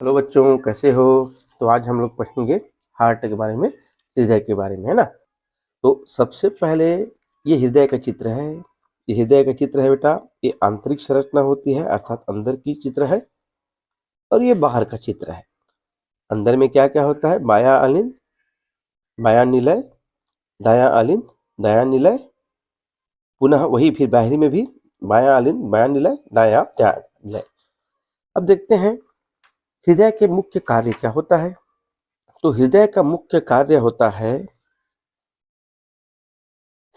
Hello बच्चों, कैसे हो। तो आज हम लोग पढ़ेंगे हार्ट के बारे में, हृदय के बारे में, है ना। तो सबसे पहले ये हृदय का चित्र है। ये हृदय का चित्र है बेटा। ये आंतरिक संरचना होती है, अर्थात अंदर की चित्र है। और ये बाहर का चित्र है। अंदर में क्या क्या होता है? बायां अलिंद, बायां निलय, दायां अलिंद, दायां निलय, पुनः वही फिर बाहरी में भी बायां अलिंद, बायां निलय, दायां निलय। अब देखते हैं हृदय के मुख्य कार्य क्या होता है। तो हृदय का मुख्य कार्य होता है,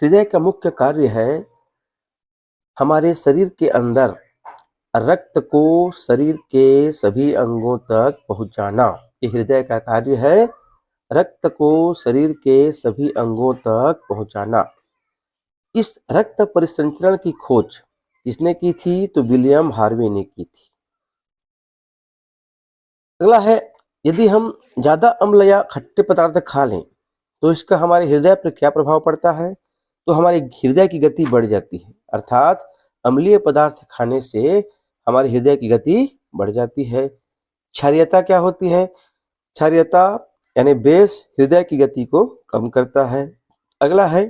हृदय का मुख्य कार्य है हमारे शरीर के अंदर रक्त को शरीर के सभी अंगों तक पहुंचाना। ये हृदय का कार्य है, रक्त को शरीर के सभी अंगों तक पहुंचाना। इस रक्त परिसंचरण की खोज किसने की थी? तो विलियम हार्वे ने की थी। अगला है, यदि हम ज्यादा अम्ल या खट्टे पदार्थ खा लें तो इसका हमारे हृदय पर क्या प्रभाव पड़ता है? तो हमारे हृदय की गति बढ़ जाती है। अर्थात अम्लीय पदार्थ खाने से हमारे हृदय की गति बढ़ जाती है। क्षारीयता क्या होती है? क्षारीयता यानी बेस हृदय की गति को कम करता है। अगला है,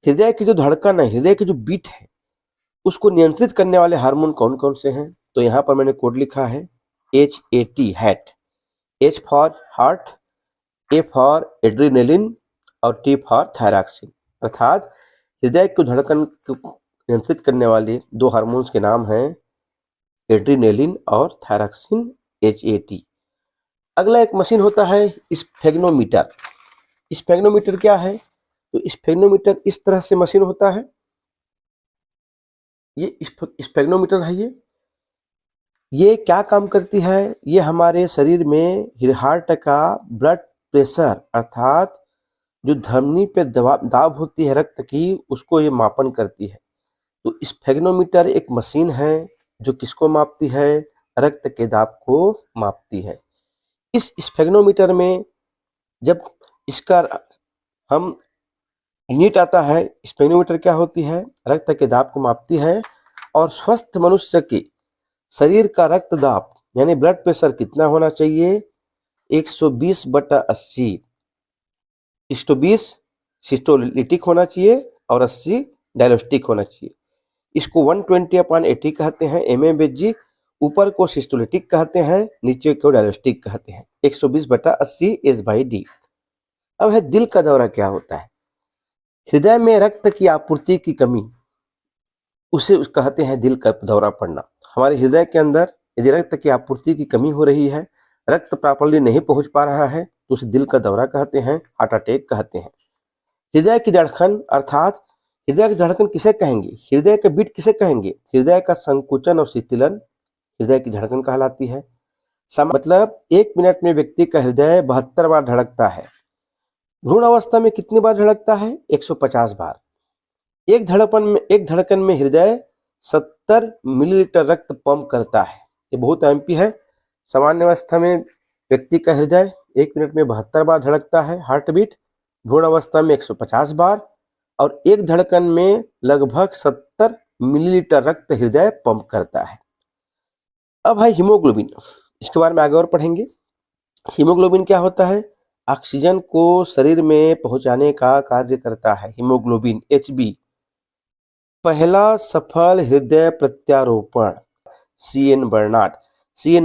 हृदय की जो धड़कन है, हृदय की जो बीट है, उसको नियंत्रित करने वाले हार्मोन कौन कौन से हैं? तो यहाँ पर मैंने कोड लिखा है HAT, hat. H for heart, A for adrenaline और T फॉर थायरॉक्सिन। अर्थात हृदय की धड़कन को नियंत्रित करने वाले दो हार्मोन्स के नाम हैं एड्रीनलिन और थायरॉक्सिन, HAT। अगला एक मशीन होता है स्फेग्नोमीटर। स्फेग्नोमीटर क्या है? तो स्फेग्नोमीटर इस तरह से मशीन होता है। ये स्फेग्नोमीटर है। ये क्या काम करती है? ये हमारे शरीर में हार्ट का ब्लड प्रेशर, अर्थात जो धमनी पे दाब होती है रक्त की, उसको ये मापन करती है। तो स्फेग्नोमीटर एक मशीन है जो किसको मापती है? रक्त के दाब को मापती है। इस स्फेग्नोमीटर में जब इसका हम यूनिट आता है, स्फेग्नोमीटर क्या होती है? रक्त के दाब को मापती है। और स्वस्थ मनुष्य के शरीर का रक्त दाब यानी ब्लड प्रेशर कितना होना चाहिए? 120/80। 120 सिस्टोलिटिक होना चाहिए और 80 डायलिस्टिक होना चाहिए। इसको 120/80 कहते हैं mAhg। ऊपर को सिस्टोलिटिक कहते हैं, नीचे को डायलिस्टिक कहते हैं। 120/80 S/D। अब है दिल का दौरा क्या होता है? हृदय में रक्त की आपूर्ति की कमी, उसे कहते हैं दिल का दौरा पड़ना। हमारे हृदय के अंदर यदि रक्त की आपूर्ति की कमी हो रही है, रक्त प्रॉपर्ली नहीं पहुंच पा रहा है, तो उसे दिल का दौरा कहते हैं, हार्ट अटैक कहते हैं। हृदय की धड़कन, अर्थात हृदय की धड़कन किसे कहेंगे? हृदय का बीट किसे कहेंगे? हृदय का संकुचन और शिथिलन हृदय की धड़कन कहलाती है। मतलब 1 मिनट में व्यक्ति का हृदय 72 बार धड़कता है। भ्रूण अवस्था में कितनी बार धड़कता है? 150 बार। एक धड़कन में हृदय 70 मिलीलीटर रक्त पंप करता है। ये बहुत एमपी है। सामान्य अवस्था में व्यक्ति का हृदय 1 मिनट में 72 बार धड़कता है, हार्ट बीट। भ्रूण अवस्था में 150 बार और एक धड़कन में लगभग 70 मिलीलीटर रक्त हृदय पंप करता है। अब है हीमोग्लोबिन। इसके बारे में आगे और पढ़ेंगे। हीमोग्लोबिन क्या होता है? ऑक्सीजन को शरीर में पहुंचाने का कार्य करता है। Haemoglobin HB। पहला सफल हृदय प्रत्यारोपण CN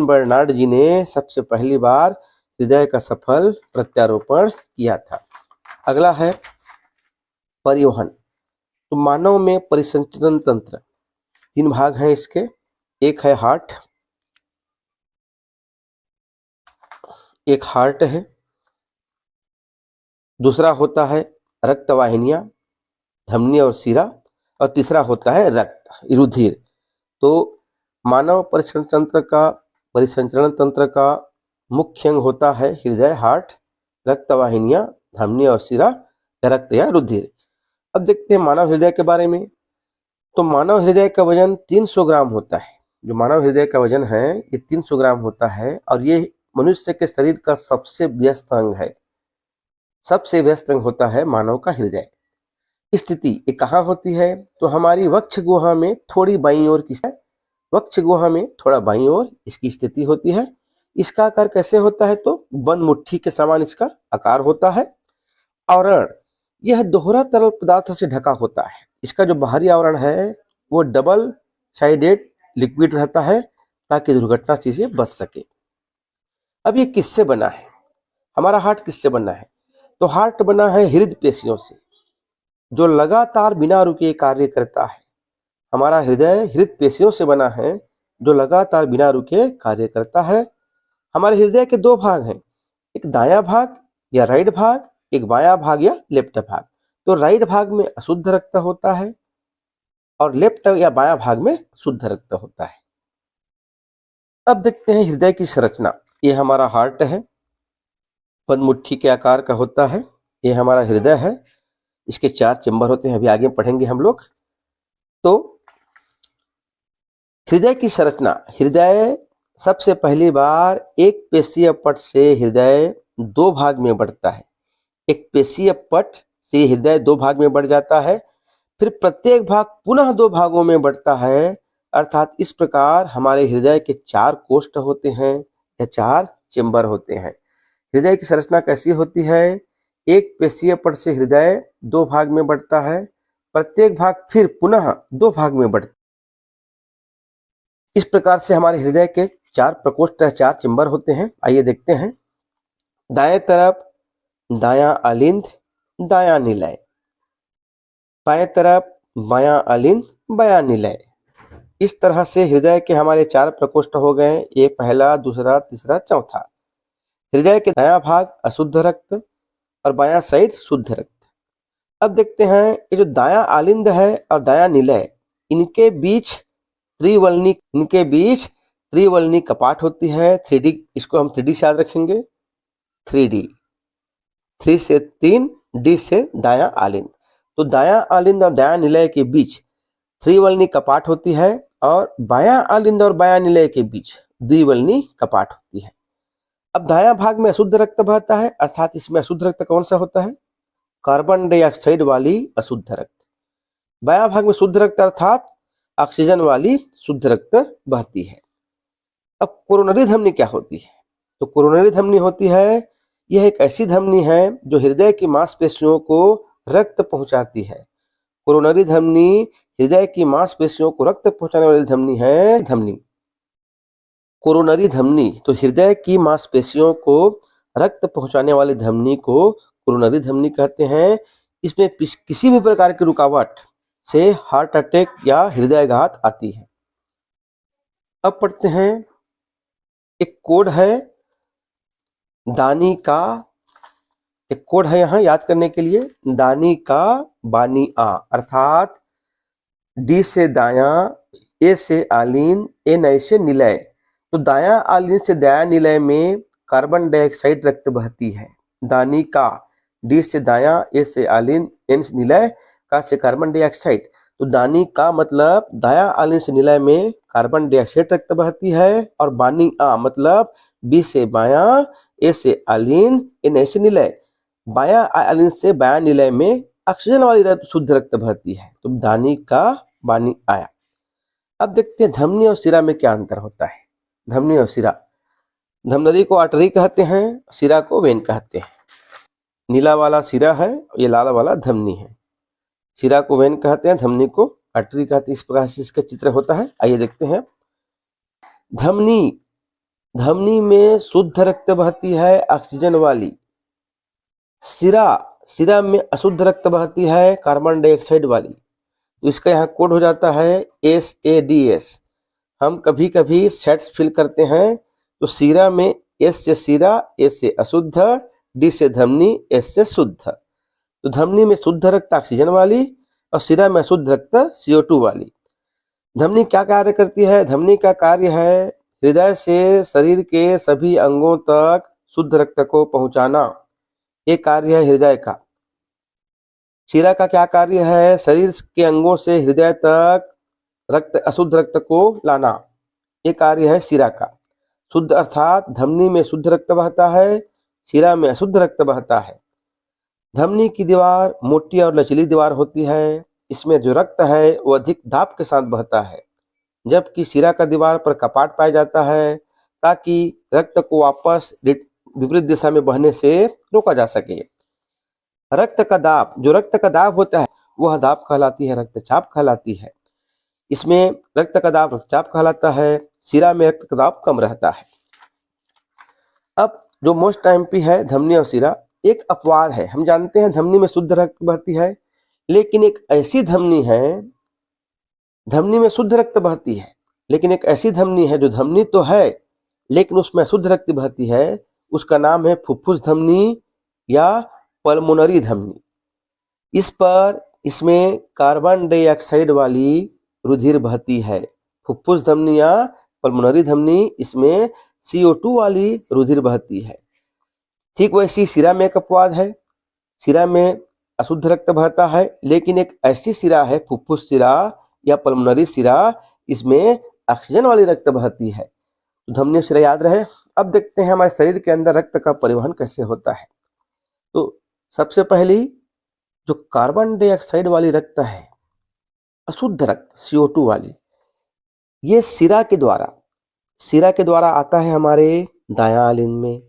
बर्नार्ड जी ने सबसे पहली बार हृदय का सफल प्रत्यारोपण किया था। अगला है परिवहन। तो मानव में परिसंचरण तंत्र 3 भाग हैं इसके। एक है हार्ट, एक हार्ट है, दूसरा होता है रक्तवाहिनियां, धमनी और शिरा, और तीसरा होता है रक्त, रुधिर। तो मानव परिसंचरण तंत्र का मुख्य अंग होता है हृदय, हार्ट, रक्तवाहिनियां, धमनी और शिरा, रक्त या रुधिर। अब देखते हैं मानव हृदय के बारे में। तो मानव हृदय का वजन 300 ग्राम होता है। जो मानव हृदय का वजन है ये 300 ग्राम होता है और ये मनुष्य के शरीर का सबसे व्यस्त अंग है। सबसे व्यस्त अंग होता है मानव का हृदय। स्थिति ये कहाँ होती है? तो हमारी वक्ष गुहा में थोड़ी बाईं ओर की, वक्ष गुहा में थोड़ा बाईं ओर इसकी स्थिति होती है। इसका आकार कैसे होता है? तो बंद मुट्ठी के समान इसका आकार होता है। आवरण, यह दोहरा तरल पदार्थ से ढका होता है। इसका जो बाहरी आवरण है वो डबल साइडेड लिक्विड रहता है ताकि दुर्घटना से बच सके। अब ये किससे बना है? हमारा हार्ट किससे बना है? तो हार्ट बना है हृदय पेशियों से, जो लगातार बिना रुके कार्य करता है। हमारा हृदय हृदय पेशियों से बना है जो लगातार बिना रुके कार्य करता है। हमारे हृदय के दो भाग हैं, एक दायां भाग या राइट भाग, एक बायां भाग या लेफ्ट भाग। तो राइट भाग में अशुद्ध रक्त होता है और लेफ्ट या बायां भाग में शुद्ध रक्त होता है। अब देखते हैं हृदय की संरचना। ये हमारा हार्ट है, पदमुट्ठी के आकार का होता है। ये हमारा हृदय है, इसके 4 चेंबर होते हैं, अभी आगे पढ़ेंगे हम लोग। तो हृदय की संरचना, हृदय सबसे पहली बार एक पेशीय पट से हृदय 2 भाग में बढ़ता है। एक पेशीय पट से हृदय 2 भाग में बढ़ जाता है, फिर प्रत्येक भाग पुनः 2 भागों में बढ़ता है। अर्थात इस प्रकार हमारे हृदय के 4 कोष्ठ होते हैं या 4 चेंबर होते हैं। हृदय की संरचना कैसी होती है? एक पेशीय पट से हृदय 2 भाग में बढ़ता है, प्रत्येक भाग फिर पुनः 2 भाग में बढ़ता है। इस प्रकार से हमारे हृदय के 4 प्रकोष्ठ या 4 चेंबर होते हैं। आइए देखते हैं। दाएं तरफ दायां अलिंद, दायां निलय, बाएं तरफ बायां अलिंद, बायां निलय। इस तरह से हृदय के हमारे 4 प्रकोष्ठ हो गए। ये पहला, दूसरा, तीसरा, चौथा। हृदय के दायां भाग अशुद्ध रक्त और बायां साइड शुद्ध रक्त। अब देखते हैं ये जो दायां आलिंद है और दायां निलय, इनके बीच त्रिवलनी कपाट होती है। 3D, इसको हम 3D से याद रखेंगे। 3D, 3 से 3, D से दायां आलिंद। तो दायां आलिंद और दायां निलय के बीच त्रिवलनी कपाट होती है और बायां आलिंद और बायां निलय के बीच द्विवलनी कपाट होती है। अब दायां भाग में अशुद्ध रक्त बहता है, अर्थात इसमें अशुद्ध रक्त कौन सा होता है? कार्बन डाइऑक्साइड वाली अशुद्ध रक्त। बायां भाग में शुद्ध रक्त अर्थात ऑक्सीजन वाली शुद्ध रक्त बहती है। अब कोरोनरी धमनी क्या होती है? तो कोरोनरी धमनी होती है, यह एक ऐसी धमनी है जो हृदय की मांसपेशियों को रक्त पहुंचाती है। कोरोनरी धमनी हृदय की मांसपेशियों को रक्त पहुंचाने वाली धमनी है। कोरोनरी धमनी, तो हृदय की मांसपेशियों को रक्त पहुंचाने वाली धमनी को कोरोनरी धमनी कहते हैं। इसमें किसी भी प्रकार की रुकावट से हार्ट अटैक या हृदयाघात आती है। अब पढ़ते हैं, एक कोड है दानी का, एक कोड है यहाँ याद करने के लिए, दानी का बानी आ, अर्थात डी से दायां, ए से आलीन, ए नए से निलय। तो दायां आलीन से दायां निलय में कार्बन डाइऑक्साइड रक्त बहती है। दानी का, डी से दायां, ए से आलीन, एन से निलय, का से कार्बन डाइऑक्साइड। तो दानी का मतलब दायां आलीन से निलय में कार्बन डाइऑक्साइड रक्त बहती है, और बानी आ मतलब बी से बायां, ए से आलीन, ए नए से निलय, बायां आलीन से बायां निलय में ऑक्सीजन वाली शुद्ध रक्त बहती है। तो दानी का बानी आया। अब देखते हैं धमनी और सिरा में क्या अंतर होता है। धमनी और सिरा, धमनली को आर्टरी कहते हैं, सिरा को वेन कहते हैं। नीला वाला सिरा है, ये लाल वाला धमनी है। सिरा को वेन कहते हैं, धमनी को आर्टरी कहते हैं। इस प्रकार से इसका चित्र होता है। आइए देखते हैं। धमनी में शुद्ध रक्त बहती है ऑक्सीजन वाली। सिरा में अशुद्ध रक्त बहती है कार्बन डाइऑक्साइड वाली। तो इसका यहाँ कोड हो जाता है SADS। हम कभी कभी सेट्स फिल करते हैं, तो सिरा में S से सिरा, A से अशुद्ध, D से धमनी, S से शुद्ध। तो धमनी में शुद्ध रक्त ऑक्सीजन वाली और सिरा में अशुद्ध रक्त CO2 वाली। धमनी क्या कार्य करती है? धमनी का कार्य है हृदय से शरीर के सभी अंगों तक शुद्ध रक्त को पहुंचाना। ये कार्य है हृदय का। सिरा का क्या कार्य है? शरीर के अंगों से हृदय तक अशुद्ध रक्त को लाना। ये कार्य है सिरा का। शुद्ध अर्थात धमनी में शुद्ध रक्त बहता है, सिरा में अशुद्ध रक्त बहता है। धमनी की दीवार मोटी और लचीली दीवार होती है। इसमें जो रक्त है वो अधिक दाब के साथ बहता है, जबकि सिरा का दीवार पर कपाट पाया जाता है ताकि रक्त को वापस विपरीत दिशा में बहने से रोका जा सके। रक्त का दाब, जो रक्त का दाब होता है वह दाब कहलाती है रक्तचाप कहलाती है। इसमें रक्त का दाब रक्तचाप कहलाता है, शिरा में रक्त का दाब कम रहता है। अब जो मोस्ट एमपी है धमनी और शिरा, एक अपवाद है। हम जानते हैं धमनी में शुद्ध रक्त बहती है, लेकिन एक ऐसी धमनी है, धमनी में शुद्ध रक्त बहती है, लेकिन एक ऐसी धमनी है जो धमनी तो है लेकिन उसमें शुद्ध रक्त बहती है, उसका नाम है फुफ्फुस धमनी या पल्मोनरी धमनी। इसमें कार्बन डाइऑक्साइड वाली रुधिर बहती है। फुफ्फुस धमनी या पल्मोनरी धमनी, इसमें CO2 वाली रुधिर बहती है। ठीक वैसी शिरा में एक अपवाद है, शिरा में अशुद्ध रक्त बहता है, लेकिन एक ऐसी शिरा है फुफ्फुस शिरा या पल्मोनरी शिरा, इसमें ऑक्सीजन वाली रक्त बहती है। तो धमनी और शिरा याद रहे। अब देखते हैं हमारे शरीर के अंदर रक्त का परिवहन कैसे होता है। तो सबसे पहली जो कार्बन डाइऑक्साइड वाली रक्त है, अशुद्ध रक्त CO2 वाली, ये शिरा के द्वारा आता है हमारे दायां आलिन में,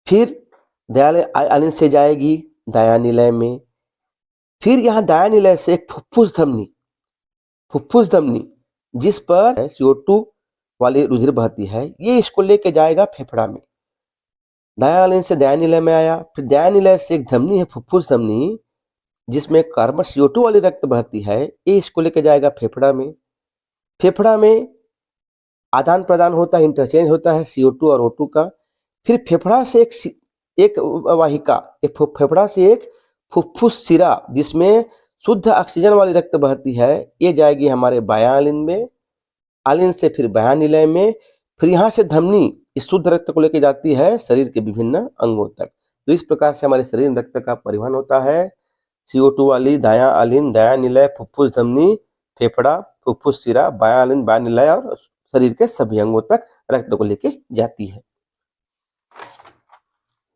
फिर दायां आलिन से जाएगी दायां निलय में, फिर यहाँ दायां निलय से एक फुफ्फुस धमनी जिस पर CO2 वाली रुधिर बहती है, ये इसको लेके जाएगा फेफड़ा में। दायां आलिन से दायां निलय में आया, फिर दायां निलय से एक धमनी है फुफ्फुस धमनी जिसमें कार्बन CO2 वाली रक्त बहती है, ये इसको लेके जाएगा फेफड़ा में। फेफड़ा में आदान प्रदान होता है, इंटरचेंज होता है CO2 और O2 का। फिर फेफड़ा से एक वाहिका, फेफड़ा से एक फुफ्फुस शिरा जिसमें शुद्ध ऑक्सीजन वाली रक्त बहती है, ये जाएगी हमारे बायां आलिन में, आलिन से फिर बायां निलय में, फिर यहाँ से धमनी इस शुद्ध रक्त को लेकर जाती है शरीर के विभिन्न अंगों तक। तो इस प्रकार से हमारे शरीर में रक्त का परिवहन होता है। CO2 वाली दायां आलिन, दायां निलय, फुफ्फुस धमनी, फेफड़ा, फुफ्फुस शिरा, बायां आलिन, बायां निलय और शरीर के सभी अंगों तक रक्त को लेके जाती है।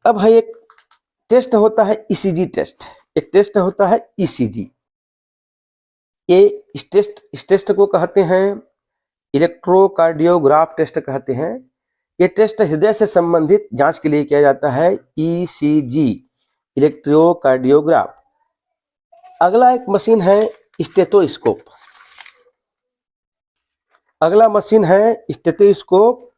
अब है एक टेस्ट होता है ECG टेस्ट, एक टेस्ट होता है ECG। ये इस टेस्ट को कहते हैं इलेक्ट्रोकार्डियोग्राफ टेस्ट कहते हैं। ये टेस्ट हृदय से संबंधित जांच के लिए किया जाता है, ECG, इलेक्ट्रोकार्डियोग्राफ। अगला एक मशीन है स्टेथोस्कोप। अगला मशीन है स्टेथोस्कोप।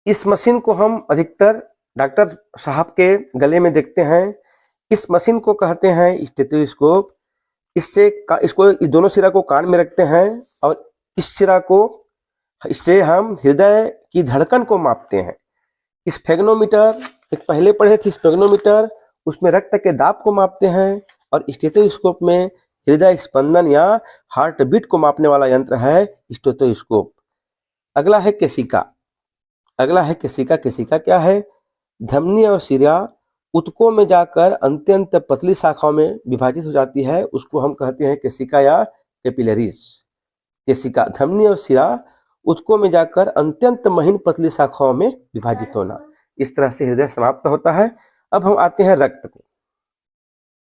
इस मशीन को हम अधिकतर डॉक्टर साहब के गले में देखते हैं। इस मशीन को कहते हैं स्टेथोस्कोप। इसको इस दोनों सिरा को कान में रखते हैं और इससे हम हृदय की धड़कन को मापते हैं। स्फेग्नोमीटर, एक पहले पढ़े थे स्फेग्नोमीटर, उसमें रक्त के दाब को मापते हैं, और स्टेथोस्कोप में हृदय स्पंदन या हार्ट बीट को मापने वाला यंत्र है स्टेथोस्कोप। अगला है केशिका। केशिका क्या है? धमनी और शिरा ऊतकों में जाकर अंत्यंत पतली शाखाओं में विभाजित हो जाती है, उसको हम कहते हैं केशिका या कैपिलरीज। केशिका, धमनी और शिरा ऊतकों में जाकर अत्यंत महीन पतली शाखाओं में विभाजित होना। इस तरह से हृदय समाप्त होता है। अब हम आते हैं रक्त को।